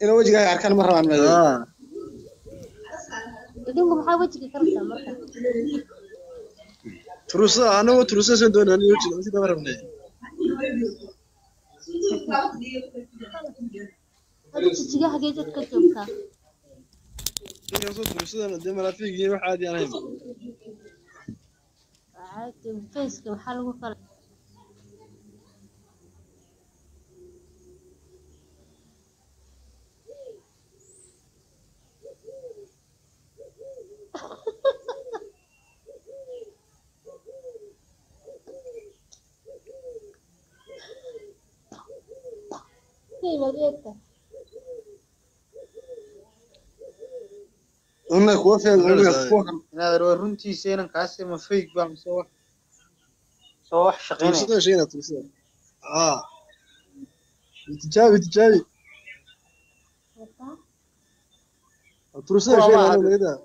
إنه وجهه أركان مرة عن ماذا idinku maxaa wejiga ka rabtaa marka تروسا أنا وتروسا سندون أنا يوجد أنت دمر مني hada jijiga xagee jad ka joogtaa إني أصلا تروسا أنا دمر فيك يروح عادي أنا هم caadi faceka maxaa lagu kala هنا كوفي هنا كوفي هذا رنتي سينا كاسي ما فيك بام صوح شقيني تروسا شينا تروسا تجابي تروسا شينا أنا كذا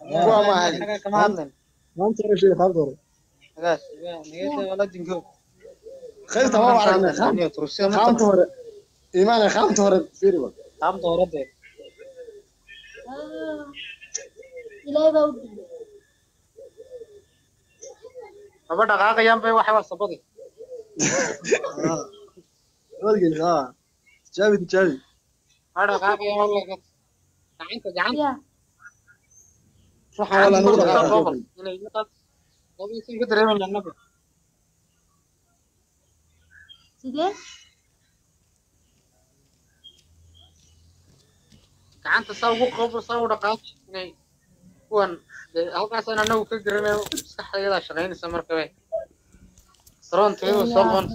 هو ما هذا حاجة كمان ما أنت ترى شيء خالد خلاص نيجي ولا دينكو خير تمام على خام تروسيا ما خامته هو إيمان خامته هو فيري بقى خام تورده ilaahay baa u dhigay أبغى دقائق يوم في واحد وصبدي أرجع تجابي هذا دقائق يوم ولا كده جعان ya صح ولا نقول قبل يصير كده ريم النبي sidee جعان تسوق قبل سووا دقائق يعني كون halkaas aan anagu ka garanayo saxayada shaqeynaysa marka way Toronto soqon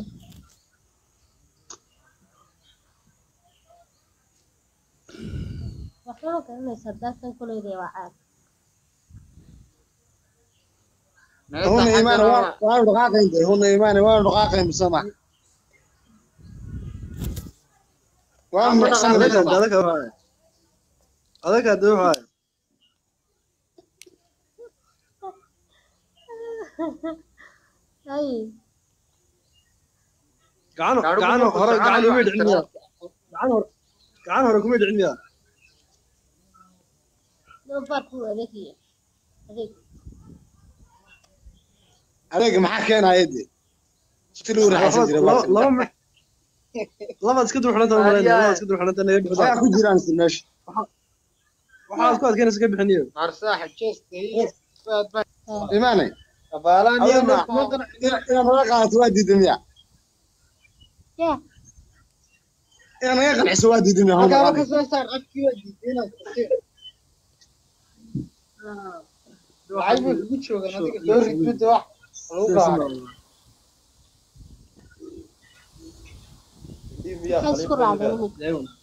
waxaa garanaysaa dadkan kuleeday waa caad هنا إيمان وانا دقاقين ده هنا إيمان وانا دقاقين بسمع وانا محسن هذاك هذا هاي ay قعنوا قعنوا ويد علميا قعنوا ركوب ويد علميا loo barku adeegaya adeeg عليك معك هنا يدي شتلو راح يصير لما تسكتوا حنا تمام لما تسكتوا حنا تنا يبي يا أخو جيران سماش waxaad ku adkeynaysa ka bixiniyo arsax jeestay إيماني abaalaan iyo إنا مرقعت وادي دمية ya إنا يقنع سوادي دمية هم halka ka soo saar afkii wadiina waxay ku joogaan adiga door ridmada wax lagu qaaday maxay isku raacdeen imika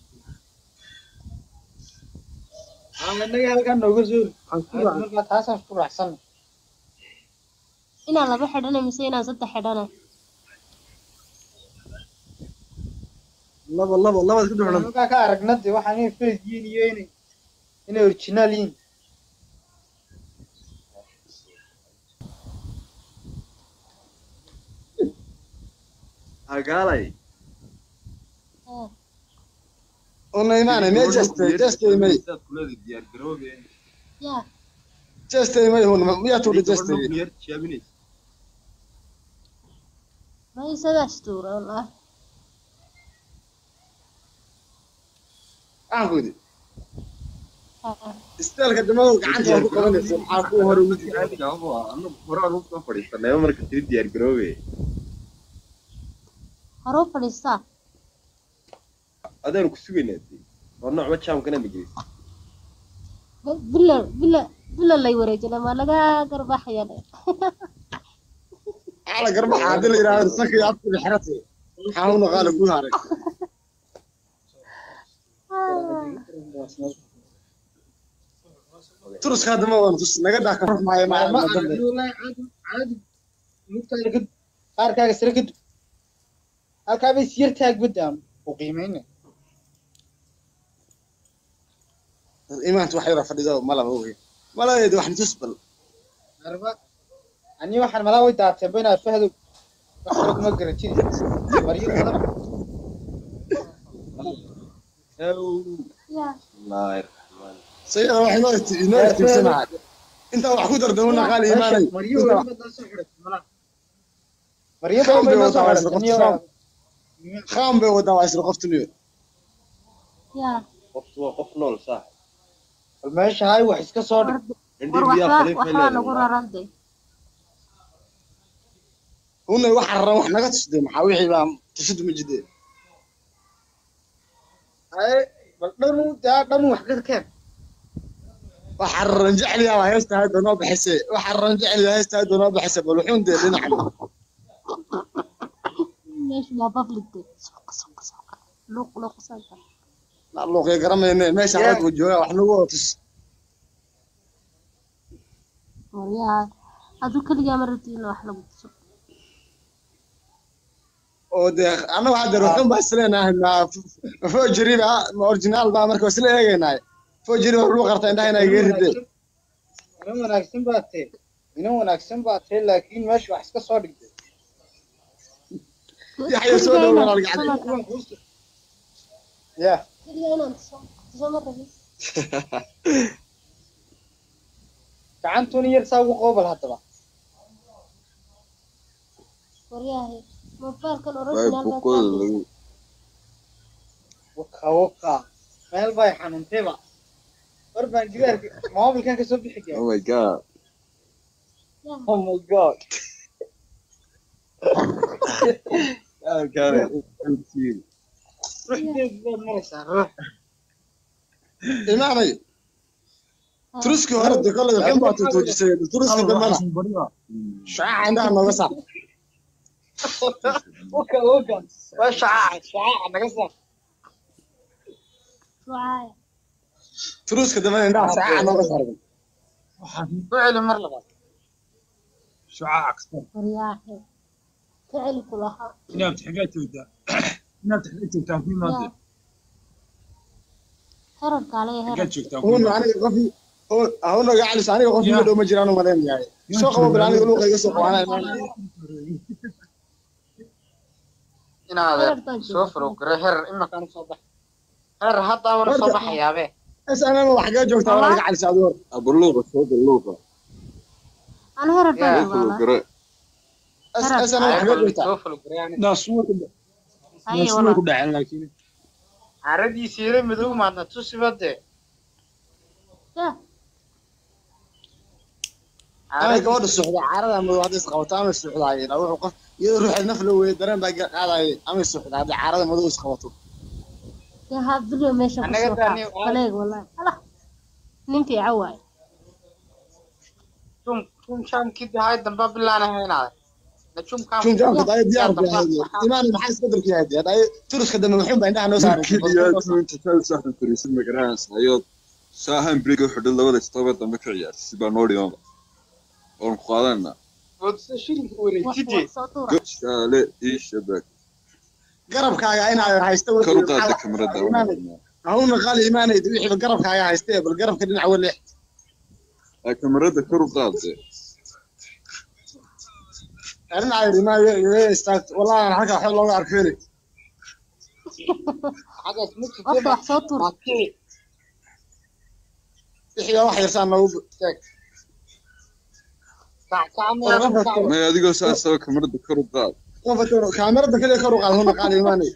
anaga halkan nooga soo marka taasaan ku raacsan inaan laba xidhanay mise inaan saddex xidhanay laba isku duxnan marka ka aragnade waxaan inay fake yihiin iyo inay original yihiin agaalay هنا إيماني ما جست إيماني ya جست إيماني هون ما تقول جست ma isagaas tuura wallah أعبودي استهلك الدماغ عنده أبو قبل حاكوه هروجي horuu fadhiistaa adaynu ku sugaynaa war nooc ma jaam kana majlis bila lay wareejina ma laga garbaxaya على قرب عادل إلى السكي أطفي بحرتي حاولنا غالب كلها رك ترس هذا ما هو ترس نقدر نحكي معي ما والله عادي ممكن qaarkaaga sare ka halkaa bay siyar taag badaan u qiimeynay إيمان توحيرة فديدو ملا هو ولا يد واحد تسبل arba ani waxaan malaa way daatay bayna fahdo wax ma garantin mariyo badan يا الله الرحمن. سيئة واحد ما يتمسنا انت وحكود ردونا قال ايماني مريو بدنا سحرت مريو خام بدنا بيوضع سحرت واسر خام بيوضع واسر قفت نيو يا قف نول صح. ماشي هاي wax iska soo dhig عندي war بيا waxbaa خليفة waxbaa nagu ليلة. raranday هنا واحد ران واحد نقص دم حاوي بقى تشد من جديد ay bal dhan wax ka keen واحد رنجع لي يا هيست هذا نوب حسي واحد رنجع لي هيست هذا نوب حسي بالوحون دي لنا حل meesha waa public day suuqa luuq sanka لا الله يكرمنا ماشي عاد وجوه واحنا واتس waryaa aduu kaligaa ma rabtid in wax lagu tuso ودي انا واحد روحون بس لنا هنا فوجري بقى اوريجينال بقى مركز لا ايغيناي فوجري لو قرتا انت هنا يريد ina wanaagsan baad tahay laakiin meesha wax iska soo dhigtay يحيى سودا ولا قاعد ya kaligaa inaan tuso ma rabid gacantuna yar saa ugu qoobal hadaba waryaahe mobilkan Way original baa bukul. waka meel bay xanuuntayba war baan jigaarka moobilkan ka soo bixi Oh my god. oh my god Oh god. It's ruuxdeed baad maraysaa ruux ايماني ترسكي ورد كل الحين ما تتوجسي ترسكي دمنا شاع عندها ما بس waka waa shacaac naga saar ruucaaya ترسكي دمنا عندها ساعة ما بس ku celi mar labaad shacaac waryaahe ficil ku lahaa inaad xigaajoogtaa inaad xigaajoogtaa fi maanta herarkaa lee herar joogtaa هون انا قفي هون قاعد لساني قفي ما ما جيرانو مالين جاي سوق ابو بلاني لو قيس سوق انا inaad soo furo gare herar imakaan soo bax herar hadda wana soo baxayaabe بس انا ما حاجه جوجتا وانا قاعد لسادور ابو اللغة صوت اللغة. ana herar baan Yeah. joogaa قرأ. بس انا ما حاجه جوجتا soo furo gare yani haye walaa dhaceen laakiin caradiisa yare madow maadna tusibade ya انا قاعد السعوديه عارضه ما واحد اسقوطه انا السعوديه لو وقف يروح النفل ويدرن باقي قاعد انا السعوديه هذا عارضه ما اسقوطه ya ha video meesha ku Anaga soo tani qaad kaleeg wallahi ala ninkii cawaay tum shaamkii dahay damba bilaanahay inaad najum kaam شو جاب قضايا ديار ايمان ما حس قدر كي هذه هذا ترس كده محب عندها نو صار كليات انت تلسح تريس المقراس ايوه ساهم بريق وحدل لودا استوبت دم كعيار سيبا نوري يوم اون قادنا wadse shilinka wareejide soo tuura شالي ايش شبك قرب كاغا انا هايستو كرو قاد كاميرا هون قال ايمان يدوي بالقرب كاغا هايستو بالقرب كدنا ولا كاميرا كرو قاد انا عارف ما يستاك والله انا حاجه حلوه لو اركيني xagaas mid qofka wax soo tuura يحيى واحد يرسل نوب ما يديكو ساسو كاميرا كرو قاد قفت كاميرا كده كرو قال هون قال ايماني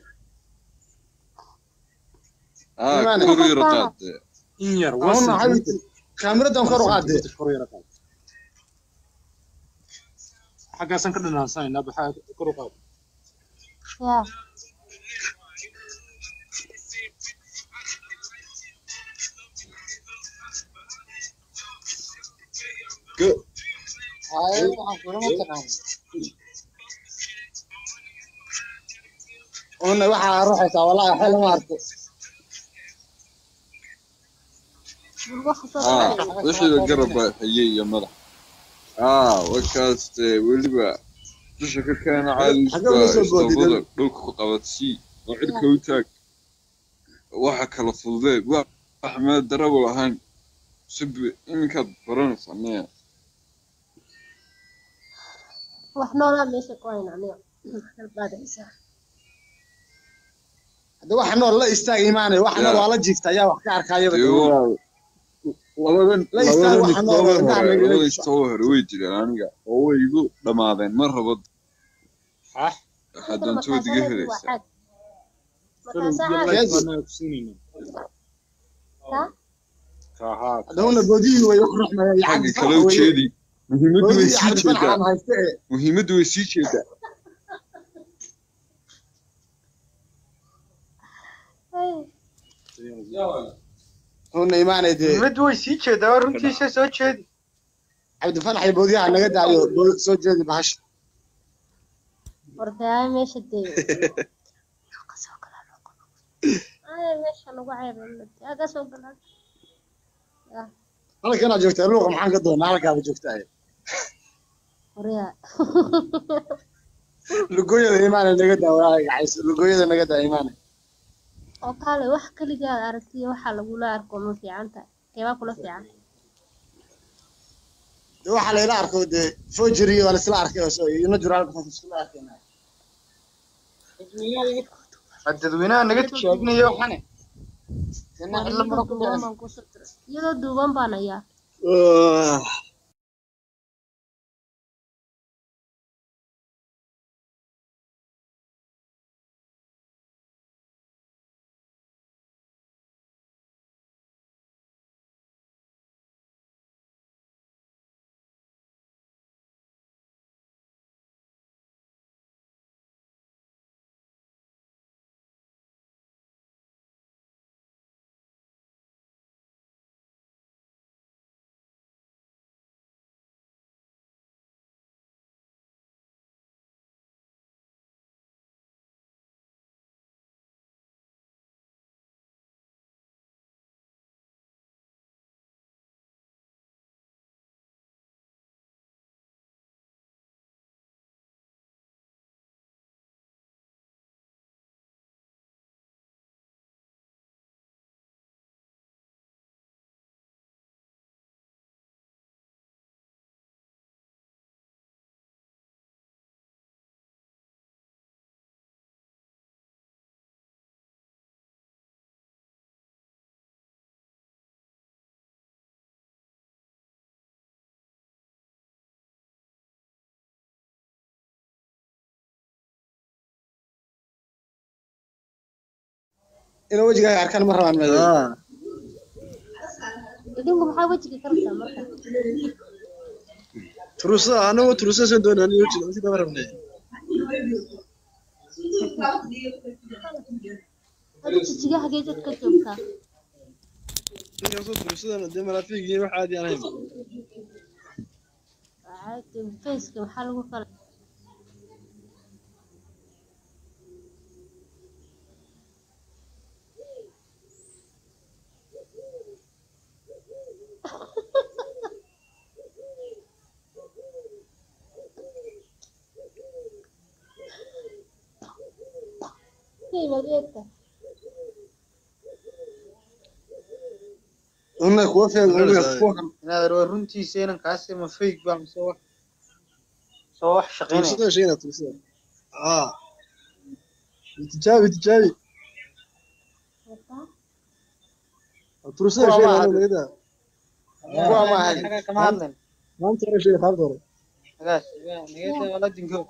كرو يرقاد in yar هون حبيبتي كاميرا كرو قاد xaggaasan ka dhanaansanayna baxaa kor u qaad ya hay waxaan kula mataqaan هون waxa ruuxaysa والله حلو ما arko waxa soo وش القرب هي يا مدح وكاست ولبا dushaka keena caadi dhulka ku qabadsii oo cirka u taag waxa kala fududee wax ma darabo ahaan sib iminkaad baranaysaa maya wax noolaa meesha ku hayna aniga baadaysa هذا واحد نور لا يستاهل إيمانه واحد نور والله جيفت يا وقت أركاية ايوه labadan لا يستاهل واحد نور labada istoo way jiraan aniga oo way igu dhamaadeen mar rabo hadan soo diga helaysa هذا هو البودي ويخرج ما حق kala jeedi muhiimadu way sii jeedaa هون إيمانه ده مدوي سيتش ده رنتي سوتشد عبد الفنح يبودي على نجد عليه صوت جد بحش ورداي ماشي دي ماشي انا وعيب هذا سوق الهد أنا كنا جوكت اللغة محن قدونا على كذا جوكتها وريا لقوية إيمانه نجد وراي عايز لقوية نجد إيمانه oo kale wax kaliya aragtiyo waxa lagu la arko ma fiicanta keeba kula fiican waxa la ila arko de fojri wala isla arkay oo ina jiraal ku isla arkayna dadweynaha naga sheegnayo waxane iyadoo duuban baan ayaa ina wajiga arkaan ma rabaan meel idinku maxaa wajiga ka rabtaa marka turusa anagu turusa soo doonaan iyo wajiga sida rabnay hada jijiga hagee dadka joogtaa iyo soo turusada de malaafiigi wax aad yahay caadi faceka maxaa lagu kala هنا كوفي هنا كوفي inaad runtiiseenan kaasi ma fake baa soo wax shaqeynay ترسدا شيء ترسدا تجابي ترسدا شيء انا كده هو ما هي كما hadlan ما انت شيء خاطر agaas niyada wala dingo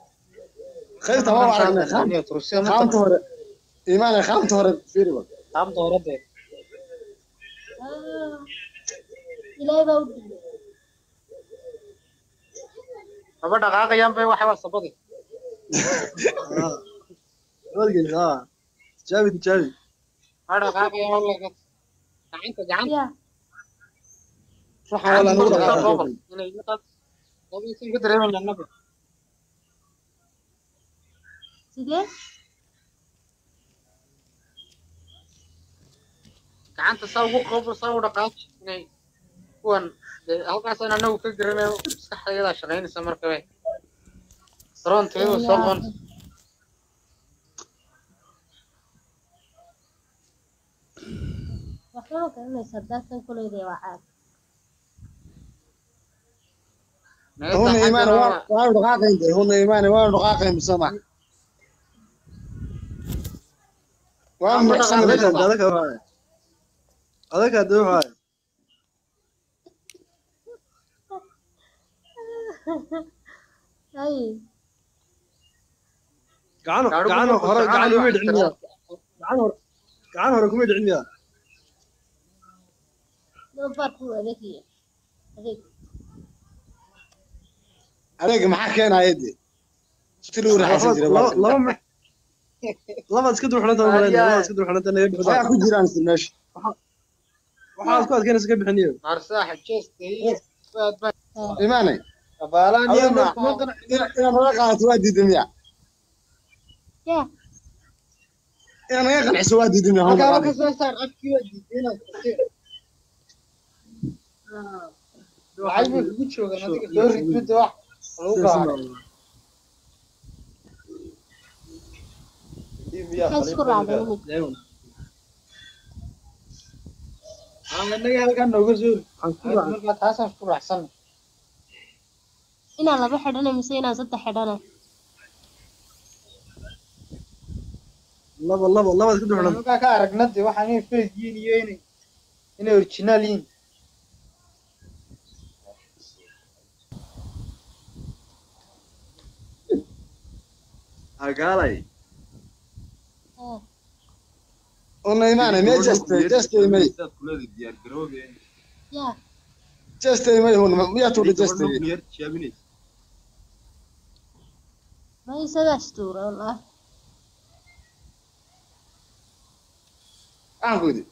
خير تمام عرفنا خامت هore إيمان خامت هore فيري بقى خامت هore ده ilaahay baa u dhigay aba dhaqaaqayaan bay waxa wasabadi ولقيت تجابي ha dhaqaaqayaan wala gacanta ya صح ولا نقول inay maqad qodobkiisa ka dareemayna nabi sidee gacanta saa ugu qoob saa u dhaqaaq inay kuwan halkaas aan anagu ka garanayo maskaxdayda shaqeynaysa marka way roonteedu soo qon waxaa garanaysaa daasan kuleeday waa caad هون إيمان وانا دقاقين ده هون إيمان وانا دقاقين بسمع وانا احسن هذاك لك هذاك هو هذاك هو أي كانوا هرا كانوا ميد علميا كانوا هرا كميد علميا لو باركو هذيك عليك معاك انا يدي تلو راح يسجل لما تسكت وحنا مرينا لما تسكت وحنا نبي waxaa ku jiraan meesha waxaad ku adkeenaysa ka bixiniyo هرساح جيستي imaanay abaalaan iyo inaad naga qaadato waa diidan miya يا inaad naga qanciso waa diidan miya halkaa ka soo saar afkii waa diideen waxay ugu joogaan adiga soo ridida wax lagu baahan أشكر على ذلك anaga halkan nooga soo markaa taasaan isku raacsan إن الله بحدنا مسينا ستة حدنا laba isku duxna markaa ka aragnade waxaan inay fake yihiin iyo inay original yihiin agaalay ona imaanay mee jestay may يا jestay may hun miyaa tuudhi jestay ما يصير أشتورة والله aan ku yidhi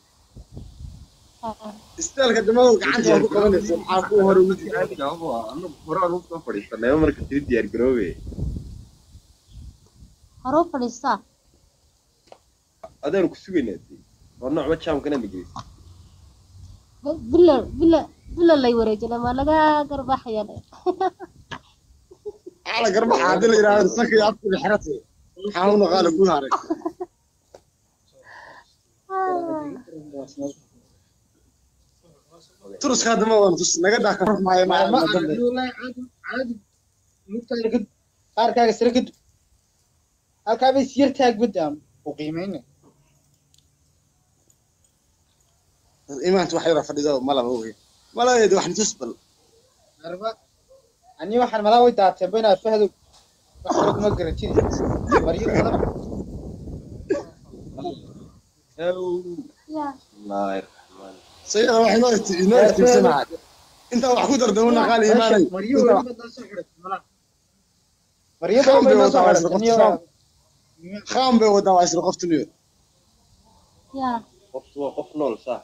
istaalka damadow gacanta waa ku qabanaysa maxaa ku hor ugu هروب فلسطين adaan ku sugaynaa oo nooc jaamkana migris بلا لا يوريجنا ما لقى قرباح يعني ala garbaxa haddii la yidhaahdo sanka iyo afka xirati maxaa una qaala ku haray turuska hadama waan tus naga daa ka maayo maalma dambe caadi qaarkaaga sare ka dub halkaa bay siyar taag baddaam u qiimayna imaanta wax yara fadhido malaba oge maladeed wax tus bal arba ani waxaan malaa way daatay bayna fahdo wax kuma garantin mariyo badan يا sayada wax inoo iftiimsanaa inta wax ku dardamona qaal imaanay mariyo badan soo xidhay malaa mariyo badan soo xidhay khaam bay wadaa waa isla qoftuniyo يا qoftu waa qof nool sax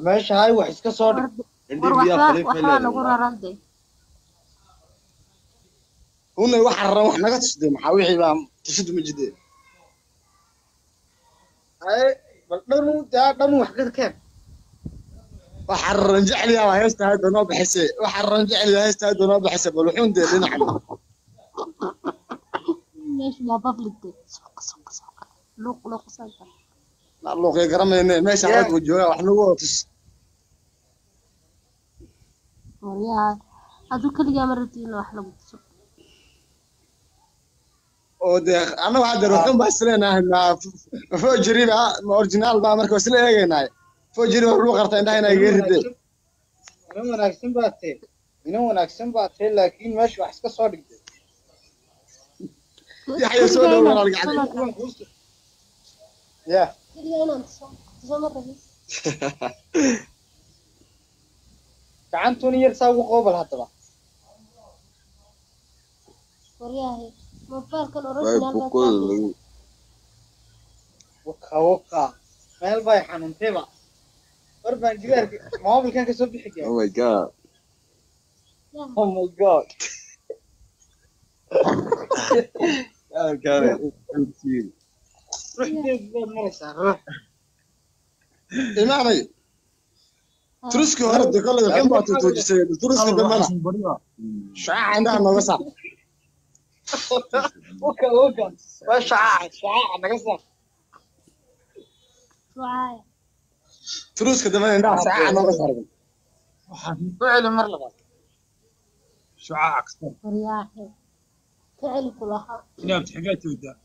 meesha hay wax iska soo dhig وحنا نقول رندي una waxa ran wax naga tusday maxaa wixii baa tusid ma jidee ay bal dhan wax ka keen waxa ran jecel yaa heesta hadda noo bixisay waxa ran jecel yaa heesta hadda noo bixisay bal wuxuu indee dhinaca ليش ما بفلت سوق لوق سانتا la luuqay garamayne meesha aad u jooga wax nagu tus وريا هذو كل يوم مرتين واحنا بتصو oo de anagu hadda ruuxan baa isleenahay ma fojiri ba ma original ba marka isla eegaynay fojiri waa lagu qartay indhaha inay iga rideen ina wanaagsan baa tahay laakiin meesha wax iska soo dhigtay yaxya soo dhaw walaal gacanta ya كل يوم تصو مرة gacantuna yar saa ugu qoobal haddaba وريا هي موبايل كان way أوريجينال bukoda lagu waka meel bay xanuuntayba war baan jigaarka moobilkan ka soo bixi oh gaar my god oh my god ruuxdeedu baad maraysaa ruux imaanay turuski hore de kolley waxan baa tuujisay turuski dambana shaaca indhaha nooga saar waka waa shacaaca naga saar شعاع turuska dambana indhaha shaaca nooga saar فعل مر لبعض وريا هي فعل كلها inaad xagaa joogtaa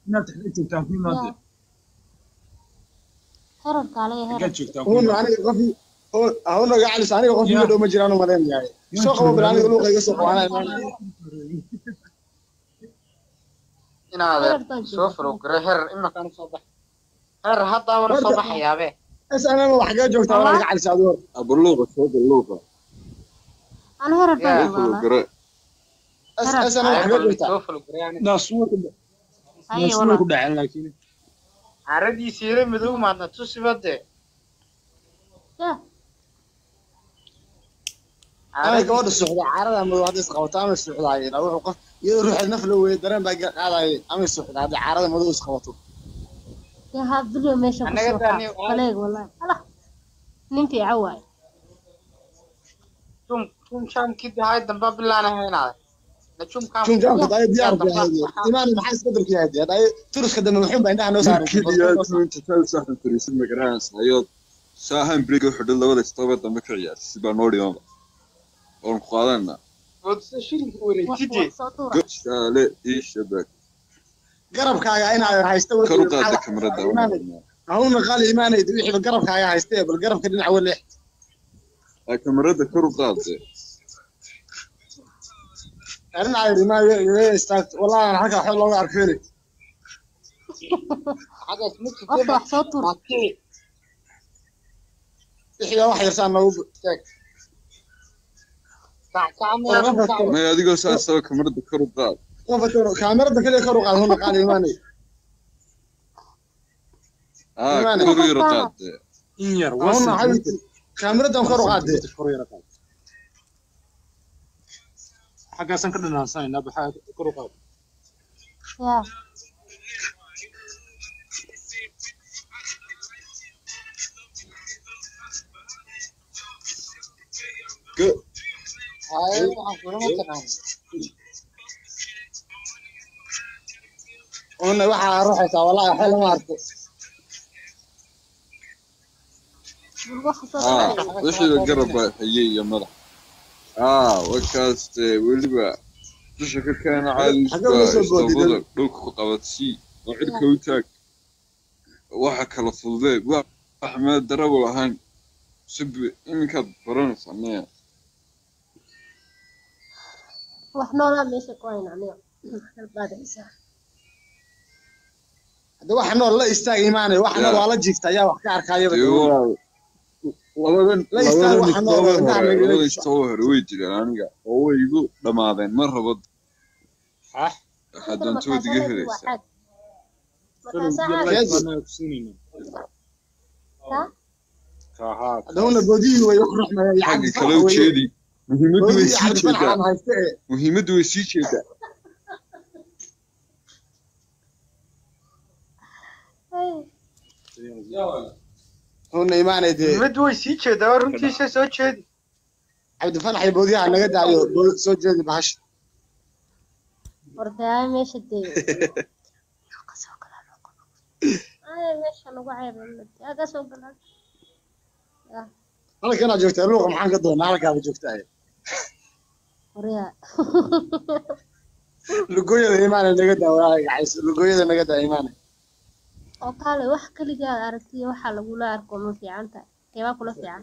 inaad xagaa joogtaa ku imaantay هرب علي حاجات هرب joogtaa ku هون imaan أنا قفي هون قاعد أنا قفي ya ما جيرانو مدين يعني سوق ما بلاني يقولوا قيس سوق أنا إيمان in adeer هرب كان soo جوجا falow garay herer imakaan usoo bax herer hadda wana soo ورد baxayaabe بس أنا ما حاجات جوكتا ولا والله قاعد سادور abaluuqa soo baluuqa أنا هرب كان yaa soo جوجا falo والله gare هرب أنا ما ay حاجات bal جوكتا soo falow garay aniga naas way ku هاي naas way والله ku dhaceen laakiin caradiisa yare madow maadna tusiba dee يا أنا كمان caradiisa السعودية عارضة ما واحد يسقط أنا السعودية لو وقف يروح النفل ويدرن بقى هذا أنا السعودية هذا عارضة ما يسقطوا يا هاد فيديو ماشي annaga كسوقع daani فلاق والله الله نمتي عواي jum shaamkii dahay damba bilaanahay in adeer na jumkaan شو جامك يا طيب yaa ديار في damba هذه waxaa إيمان ما حس قدر في هذه هذا ترس كده من حين عندها نوسار midkiidiyaa inta taal saxan fariisin magaraansa ayood saahan briga xidhan labada istaba dambe ka ciyaar si baa noo dhimaanba oon ku qaadanaa boodsa shilinka وح wareejidee صوتورة gosaale ii shabak قرب كاغا أنا هايستوي kar u qaada kamarada إيمان هون قال إيمان يدوي بالقرب كاغا هايستوي بالقرب كده نعول له kamarada kar u qaade أنا عارف ما يستاك والله أنا حكى حول الله أركيني xagaas ma jirtee قفت وح صوتورة maadkii إحيا واحد يرسل ما هو taag kackaca miyaa قفت kacba may adigoo saasaba kamarada kar u qaad قفت كاميرا ده كده كرو قال هون قال إيماني kor u yaro qaade in yar هون wasan حبيبي كاميرا ده كرو قال kor yara qaad xaggaasan ka dhanaansanayna baxaa kor u qaad يا haye waxaan kulama taqaan هون واحد أروح يسا والله حلو ما أركو وح صوتورة wixii garab baa hayay iyo madax wakaas weliba dusha ka keena حاجة ما caadisba يسوي istabada بودي dhulka ku qabadsii oo cirka u taag waxa kala fududee wax meel darabo lahayn sibi iminkaad baranaysaa maya وح نولا ماشي كوين عليهم البعد إنسان هذا واحد نور لا يستاق إيماني واحد نور yaa والله جيفتا يا وحكار كايا dee بدون waa labadan لا يستاق واحد نور labada istoo hore way jireen aniga oo way igu dhammaadeen mar rabo waxaad doontood iga helaysaa مكاسة كيزي anaa ku siinayna ها kahaa هذا هون بودي ويخرج ما يعد xagga فرح kale u وي jeedi muhiimaddu way بودي sii يعد فرح jeedaa عن هايستي muhiimaddu way sii jeedaa هون إيماني دي muhiimaddu way sii jeedaa waa runtiisa soo jeedi عبد الفلاح يبودي على نجد عليه سو جدي بهاش ورداي ماشي دي ماشي أنا وعيب هذا سوق الهاد أنا كنا جوكتا لوغ محن قدون أنا كابو جوكتا وريا لقوية إيماني نجد ولا عايز لقوية نجد إيماني oo kale wax kaligaa aragtiyo waxa lagula arko ma fiican tahay keebaa kula fiican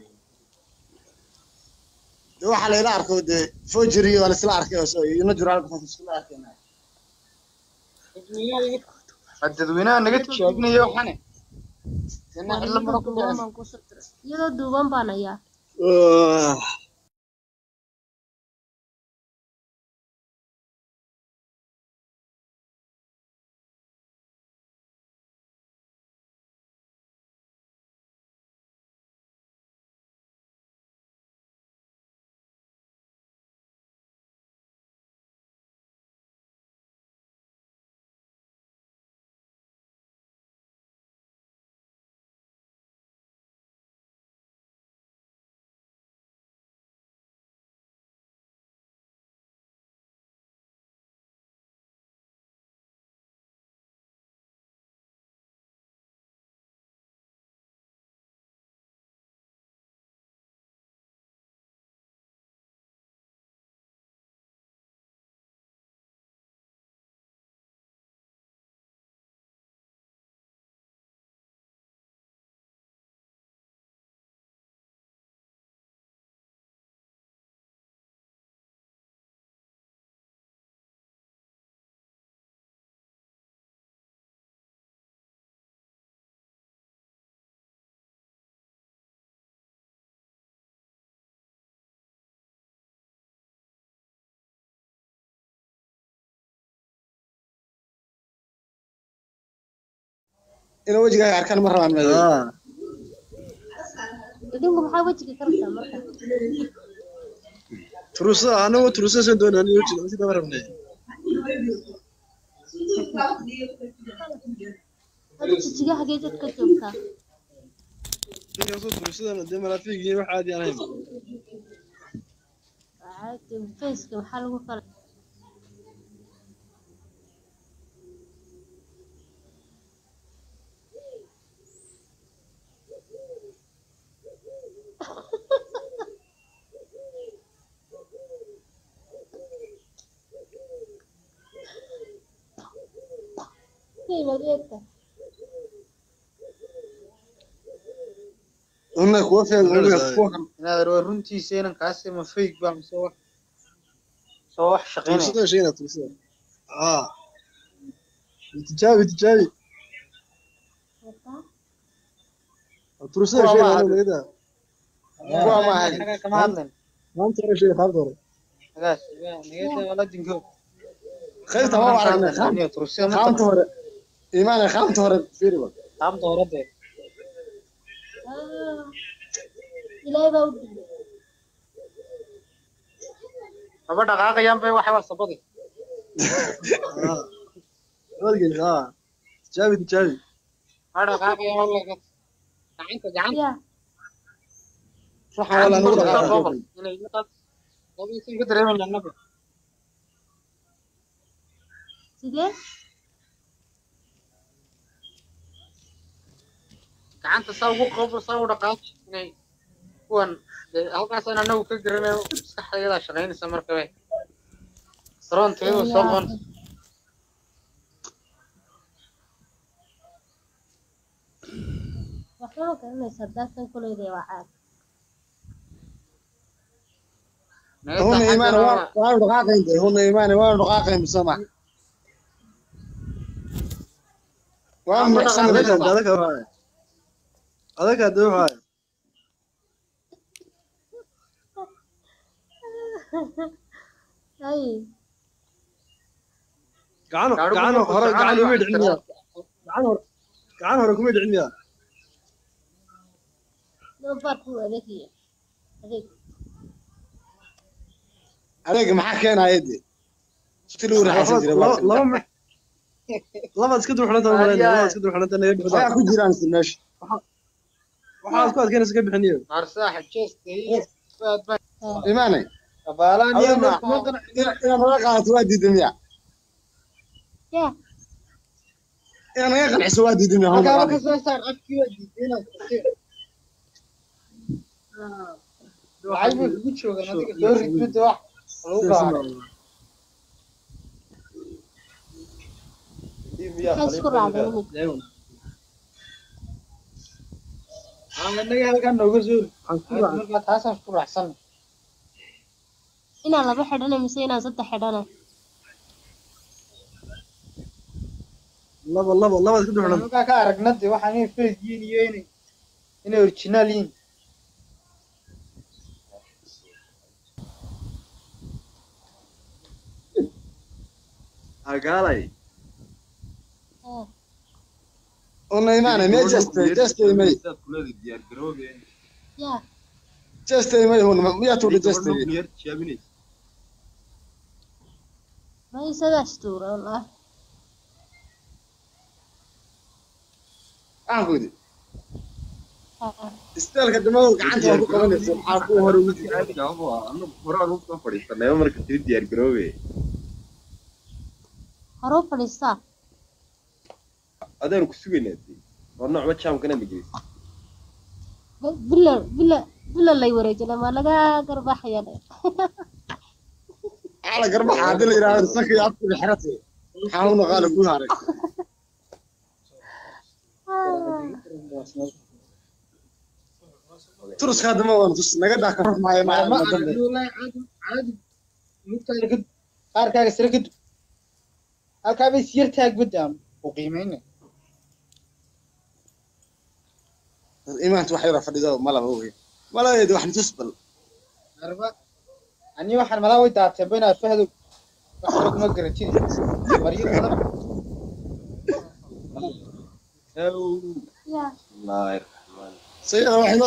waxa la ila arko de fojiri wala isla arkay oo ina jiraan qof isla arkayna dadweynaha naga tijaabinayo waxane ina xillo mara ku duuban dhaceen baan ku soo diray iyadoo duuban baan ayaa إنه وجهك أركان مرة عن ماذا idinku maxaa wejiga ka rabtaa marka تروسا أنا وتروسا سندون أنا يوتي ما تقدر مني hada jijiga xagee dad ka joogtaa في أصلا تروسا أنا دائما في جيم عادي أنا هم caadi faceka maxaa lagu kala mageedka هنا كوفي هنا كوفي inaad runtiisa inan kaasi ma fake baa mise wax soo wax shaqeynaya تروسا شيء تروسا تجابي تروسا شيء أنا كده هو ما هاي xaga kama hadlan ما أنت ترى شيء خالد ولا hagaas nigada wala dinko خير تمام عرفنا خام aniga tursiga ma خام تهر إيمان خام تهر فيري بقى qaamta hore dee ilaahay baa u dhigay laba dhaqaaqayaan bay waxay wasabadi ما تجابي ha dhaqaaqayaan walaga gacanta yaa صح ولا نقول inay intaas labadiisan ka dareemayna annaga sidee gacanta saa ugu qabo saa u dhaqaaq inay kuwan halkaasaan annagu ka garanayo maskaxdayada shaqaynaysa marka bay roonteedu soo qoon waxba ma garanaysaa daatan kuleyday waa caad هنا إيمان وانا دقاقين ده هنا إيمان وانا دقاقين بسمع وانا محسن هذاك هذا ay قعانو قعانو ويد علميا قعانو كوميد علميا doofaar ku adeegaya adeeg عليك ما حكينا يدي شتلو راح يصير لما تسكتوا حنا تمام لما تسكتوا حنا تنا يبغى يا كل جيران سماش waxaad ku adkeynaysa ka bixiniyo arsaaxa jeestay إيماني abaalaan iyo أنا ما قالت وادي دنيا yaa أنا يا قلع سوادي دنيا هم halkaa ka قالوا soo saar afkii waa diideen waxay buu ugu joogan adiga soo ridmida wax lagu baahay maxay isku raacdeen iminka anaga halkaa nooga soo markaa taasaan isku raacsan inaan laba xidhanay mise inaan saddex xidhanay laba isku duxlan halkaa ka aragnade waxaan inay fake yihiin iyo inay original yihiin هقالي أنا إيماني ما جست إيماني yaa جست إيماني هون ما يطول جست ma isagaa astuura wallaahi أخذي استهلك الدماغ عنده قبل حاكو هرو horuu fadhiistaa adaynu ku sugaynaa war nooc jaamkana magris bila lay wareejina ma laga garbaxaya على قرب عادل إلى سكي أبكي بحرتي حاولنا قالوا كلها عليك ترس هذا ما وانا ترس نقدر كفر معي ma aragno wallaahi caadi lugtaada ka qaarkaaga sare ka dub halkaa bay siyar taag badaan u qiimayna الإيمان توحي رفض ذا ما له هو ما له يد واحد تسبل arba ani waxaan malaa way daatay bayna fahdo wax kuma garantin bariyo badan يا الله الرحمن سيدنا waxay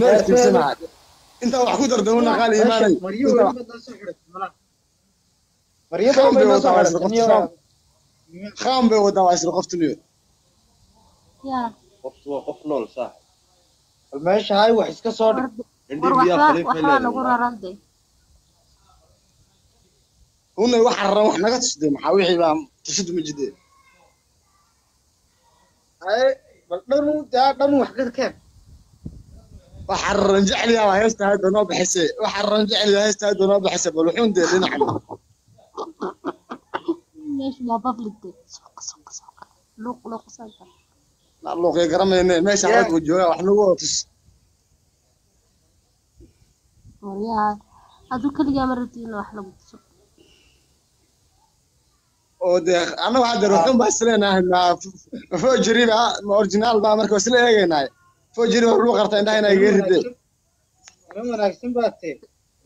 noo iftiimsanaa inta wax ku dardamona qaali iimaanay مريم خام bay wadaa waa isla qoftiniyo يا qof nool sax الماشي هاي وحس كسر وحنا نقول ردي una wax ran wax naga tusday maxaa wixii baa tashid ma jideen هاي بلدنو دانو وحقد كان wax ran jecel yaa heesta hadda noo bixisay wax ran jecel yaa heesta hadda noo bixisay bal wuxuu deedin xal ليش ما بفلت سوق سوق سوق لوق سنتر la looqay garamayna meesha aad wajooga wax nagu tus وريا هذو كل يوم مرتين واحد لو oo de ana waxa daruuxan baa isleenahay foojiriba ma original baa markaa isla eegaynay foojiri waa loo qartay inta inay geeriday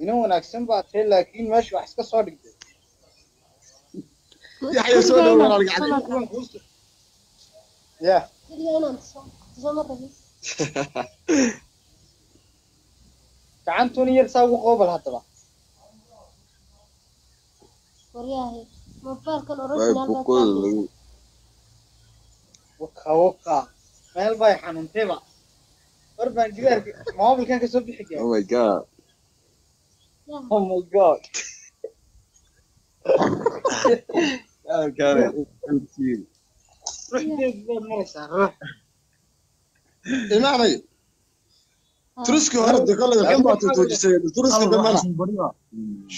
ina wanaagsan baatay laakiin meesha wax iska soo dhigtay yaxya soo dhaw walaal gacay ya كل يوم تصمر gacantuna yar saa ugu qoobal hadaba وريا موبايل كان way boqol اوريجينال waka meel bay xanuuntayba war baan jigaarka moobilkan ka soo bixi gaar oh my god oh my god ruuxdeed baad maraysaa ruux imaanay turuski hore de kale waxaan baa toojisay turuski damana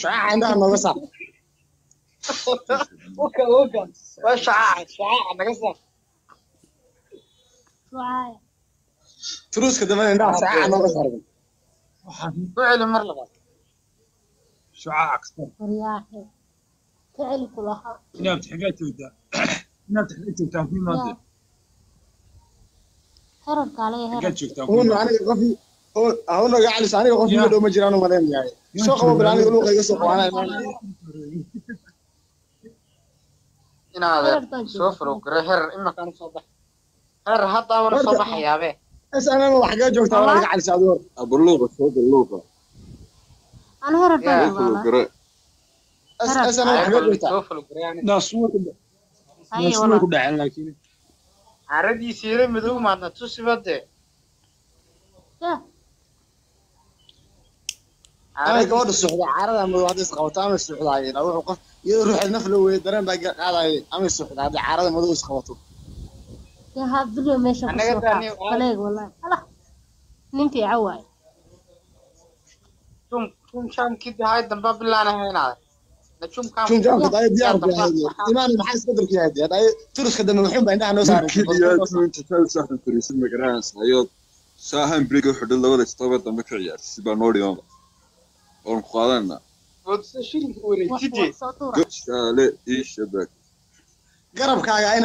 shaaca inda nooga saar waka waa shaaca naga saar شوعاية turuska damana inda shaaca nooga saar فعل مر لبعض شعاع أكثر وريا فعل كلها نام تحقيت ودا نام تحقيت ودا في مادة هرب عليه هرب حقيت شفتها هون aniga qofi هون gacaylis aniga qof ma dhow ma jiraan u maleyn yahay soo qabo bilaani luuqayga soo qabanay إن هذا سوفر وقرهر إما كان صباح هر هذا ورا صباح يا به أنا wax ga joogtaa walaal gacaylis adoor abluuqa soo daluuqa أنا هرب والله أنا wax ga joogtaa سوفر وقرهر ناسوك أي ناسوك والله دعين لكن عردي سيرة مدو ما نتوسي بده يا أنا gabadha suuxda caarada ama wada is qabataa ama suuxdaayeen wuxuu qof iyadoo ruuxda naf loo weey dareen baa qaadayay ama suuxda hada caarada madow is qabato يا هذا اليوم ماشي أنا قلت أني فليق والله الله نمتي عواي توم شام كده هاي دم بالله أنا هنا نشوم كام شوم جامك داي diyaar baa iimaan maxay iska dalkii haday daayo turuska dambe wuxuu baa inta noo saaray kidiyadu inta taa saxan tirisin magaran sayo saahan brigo xidho labada istaba dambe ka ciyaar si baa noo dhiyama oo qaadana ودس شيل وريتي صوتورة gashale ii shabak garabkaaga